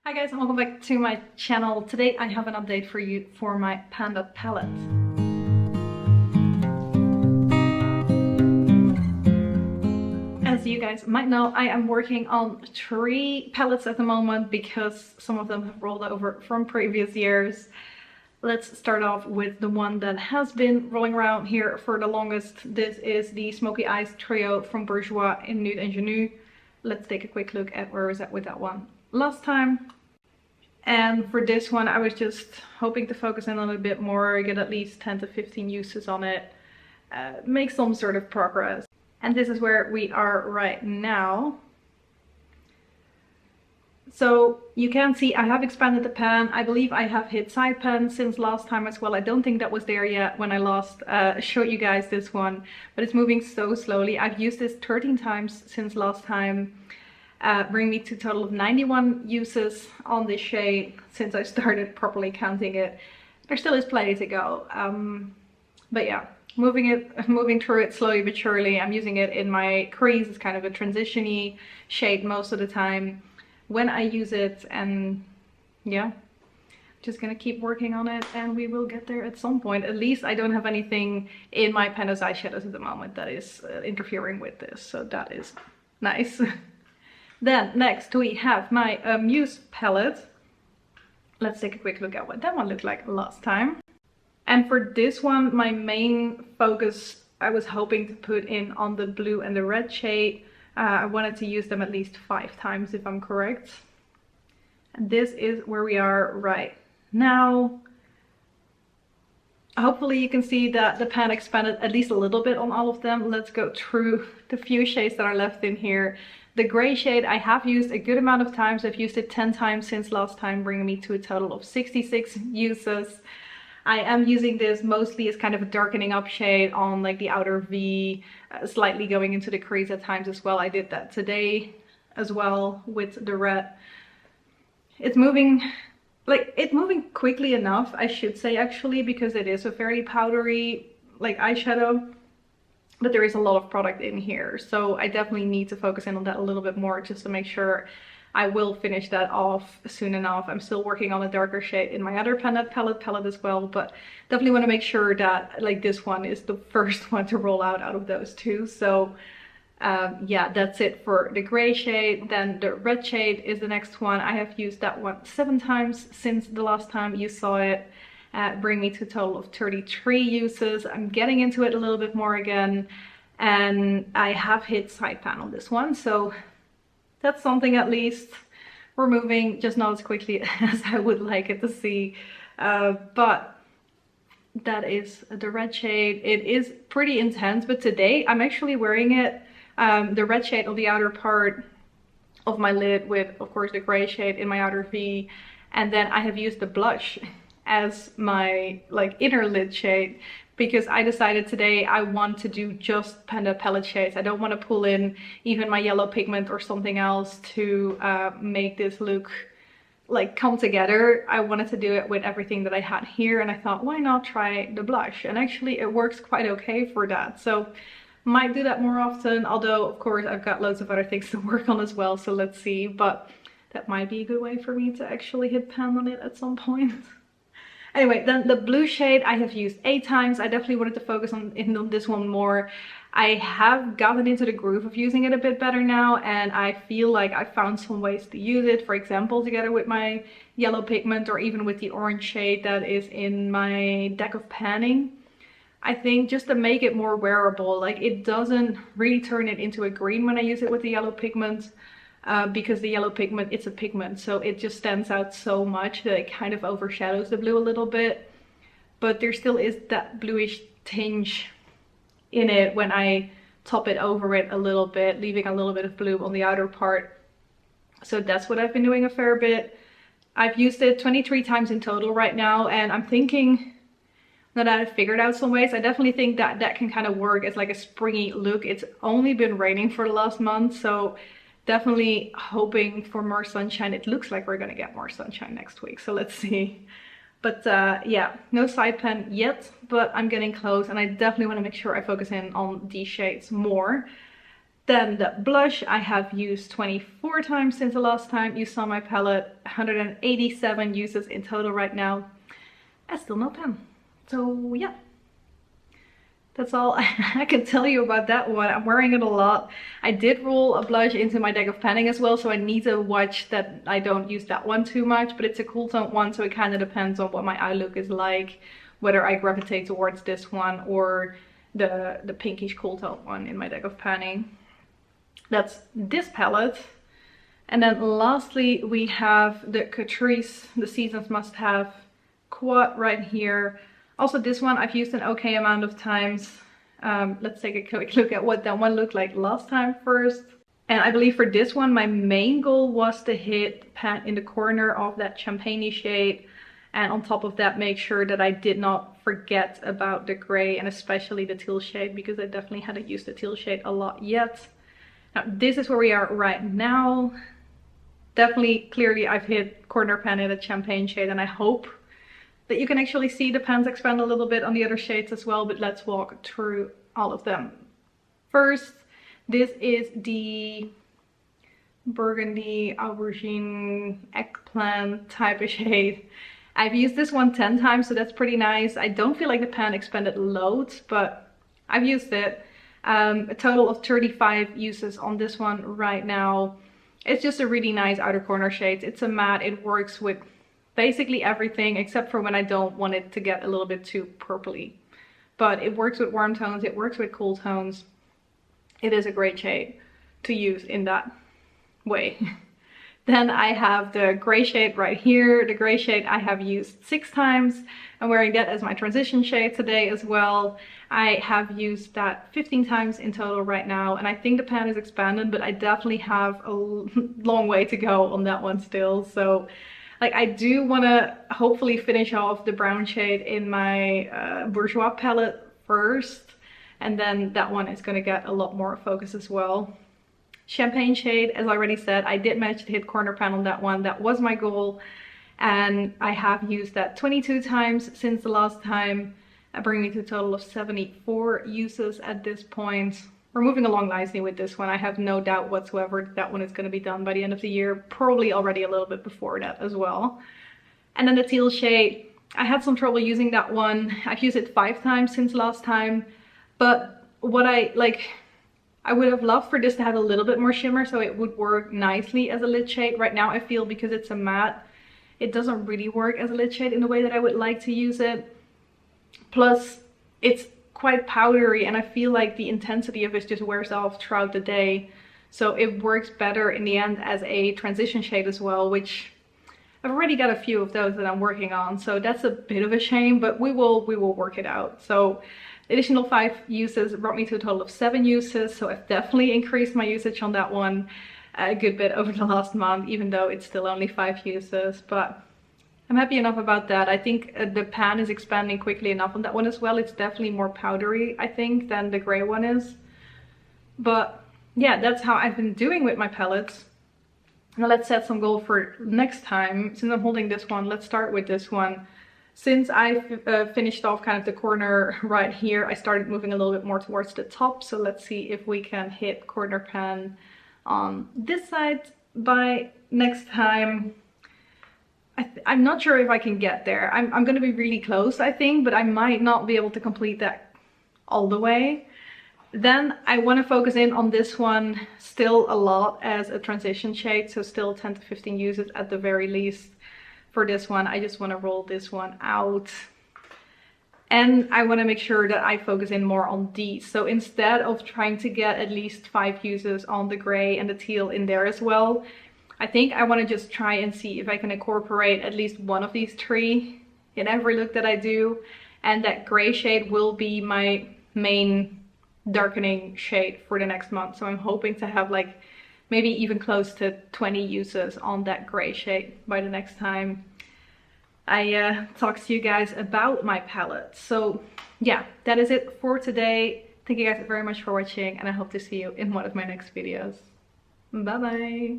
Hi guys, and welcome back to my channel. Today I have an update for you for my Panda palette. As you guys might know, I am working on 3 palettes at the moment because some of them have rolled over from previous years. Let's start off with the one that has been rolling around here for the longest. This is the Smoky Eyes Trio from Bourjois in Nude and Ingenu. Let's take a quick look at where I was at with that one last time. And for this one, I was just hoping to focus in on it a bit more, get at least 10 to 15 uses on it, make some sort of progress. And this is where we are right now. So you can see I have expanded the pan. I believe I have hit side pan since last time as well. I don't think that was there yet when I last showed you guys this one, but it's moving so slowly. I've used this 13 times since last time. Bring me to a total of 91 uses on this shade since I started properly counting it. There still is plenty to go, but yeah, moving through it slowly but surely. I'm using it in my crease. It's kind of a transition-y shade most of the time when I use it, and yeah, just gonna keep working on it and we will get there at some point. At least I don't have anything in my Panda's eyeshadows at the moment that is interfering with this, so that is nice. Then next we have my Amuse palette. Let's take a quick look at what that one looked like last time. And for this one, my main focus, I was hoping to put in on the blue and the red shade. I wanted to use them at least 5 times if I'm correct. And this is where we are right now. Hopefully you can see that the pan expanded at least a little bit on all of them. Let's go through the few shades that are left in here. The gray shade I have used a good amount of times. I've used it 10 times since last time, bringing me to a total of 66 uses. I am using this mostly as kind of a darkening up shade on like the outer V, slightly going into the crease at times as well. I did that today as well with the red. It's moving quickly enough, I should say, actually, because it is a very powdery like eyeshadow. But there is a lot of product in here, so I definitely need to focus in on that a little bit more just to make sure I will finish that off soon enough. I'm still working on a darker shade in my other Panda palette as well, but definitely want to make sure that like this one is the first one to roll out of those two. So yeah, that's it for the gray shade. Then the red shade is the next one. I have used that one 7 times since the last time you saw it. Bring me to a total of 33 uses. I'm getting into it a little bit more again, and I have hit side pan on this one, so that's something at least. We're moving, just not as quickly as I would like it to see, but that is the red shade. It is pretty intense, but today I'm actually wearing it, the red shade on the outer part of my lid with, of course, the gray shade in my outer V, and then I have used the blush as my like inner lid shade because I decided today I want to do just Panda palette shades. I don't want to pull in even my yellow pigment or something else to make this look like come together. I wanted to do it with everything that I had here, and I thought, why not try the blush? And actually it works quite okay for that, so might do that more often, although of course I've got loads of other things to work on as well, so let's see. But that might be a good way for me to actually hit pan on it at some point. Anyway, then the blue shade I have used 8 times. I definitely wanted to focus on this one more. I have gotten into the groove of using it a bit better now, and I feel like I found some ways to use it, for example, together with my yellow pigment or even with the orange shade that is in my deck of panning. I think just to make it more wearable, like it doesn't really turn it into a green when I use it with the yellow pigment. Because the yellow pigment, it's a pigment, so it just stands out so much that it kind of overshadows the blue a little bit. But there still is that bluish tinge in it when I top it over it a little bit, leaving a little bit of blue on the outer part. So that's what I've been doing a fair bit. I've used it 23 times in total right now, and I'm thinking that I've figured out some ways. I definitely think that that can kind of work as like a springy look. It's only been raining for the last month, so definitely hoping for more sunshine. It looks like we're gonna get more sunshine next week, so let's see. But yeah, no side pan yet, but I'm getting close, and I definitely want to make sure I focus in on these shades more. Then the blush I have used 24 times since the last time you saw my palette, 187 uses in total right now, and still no pen. So yeah, that's all I can tell you about that one. I'm wearing it a lot. I did roll a blush into my deck of panning as well, so I need to watch that I don't use that one too much, but it's a cool tone one, so it kind of depends on what my eye look is like, whether I gravitate towards this one or the pinkish cool tone one in my deck of panning. That's this palette. And then lastly we have the Catrice, the Seasons Must Have quad right here. Also this one I've used an okay amount of times. Let's take a quick look at what that one looked like last time first. And I believe for this one my main goal was to hit pan in the corner of that champagne shade, and on top of that make sure that I did not forget about the gray and especially the teal shade, because I definitely hadn't used the teal shade a lot yet. Now this is where we are right now. Definitely clearly I've hit corner pan in a champagne shade, and I hope that you can actually see the pans expand a little bit on the other shades as well, but let's walk through all of them. First, this is the burgundy aubergine eggplant type of shade. I've used this one 10 times, so that's pretty nice. I don't feel like the pan expanded loads, but I've used it. A total of 35 uses on this one right now. It's just a really nice outer corner shade. It's a matte, it works with basically everything except for when I don't want it to get a little bit too purpley. But it works with warm tones, it works with cool tones. It is a great shade to use in that way. Then I have the gray shade right here. The gray shade I have used 6 times. I'm wearing that as my transition shade today as well. I have used that 15 times in total right now, and I think the pan is expanded, but I definitely have a long way to go on that one still. So like I do want to hopefully finish off the brown shade in my Bourjois palette first, and then that one is going to get a lot more focus as well. Champagne shade, as I already said, I did manage to hit corner pan on that one. That was my goal, and I have used that 22 times since the last time, bringing me to a total of 74 uses at this point. We're moving along nicely with this one. I have no doubt whatsoever that one is going to be done by the end of the year, probably already a little bit before that as well. And then the teal shade, I had some trouble using that one. I've used it 5 times since last time, but what I would have loved for this to have a little bit more shimmer so it would work nicely as a lid shade. Right now I feel because it's a matte, it doesn't really work as a lid shade in the way that I would like to use it. Plus it's quite powdery, and I feel like the intensity of it just wears off throughout the day. So it works better in the end as a transition shade as well, which I've already got a few of those that I'm working on. So that's a bit of a shame, but we will work it out. So additional 5 uses brought me to a total of 7 uses. So I've definitely increased my usage on that one a good bit over the last month, even though it's still only 5 uses. But I'm happy enough about that. I think the pan is expanding quickly enough on that one as well. It's definitely more powdery, I think, than the gray one is. But yeah, that's how I've been doing with my palettes. Now let's set some goal for next time. Since I'm holding this one, let's start with this one. Since I finished off kind of the corner right here, I started moving a little bit more towards the top. So let's see if we can hit corner pan on this side by next time. I'm not sure if I can get there. I'm going to be really close, I think, but I might not be able to complete that all the way. Then I want to focus in on this one still a lot as a transition shade, so still 10 to 15 uses at the very least. For this one, I just want to roll this one out. And I want to make sure that I focus in more on these. So instead of trying to get at least 5 uses on the gray and the teal in there as well, I think I want to just try and see if I can incorporate at least one of these 3 in every look that I do. And that gray shade will be my main darkening shade for the next month. So I'm hoping to have like maybe even close to 20 uses on that gray shade by the next time I talk to you guys about my palette. So yeah, that is it for today. Thank you guys very much for watching, and I hope to see you in one of my next videos. Bye bye!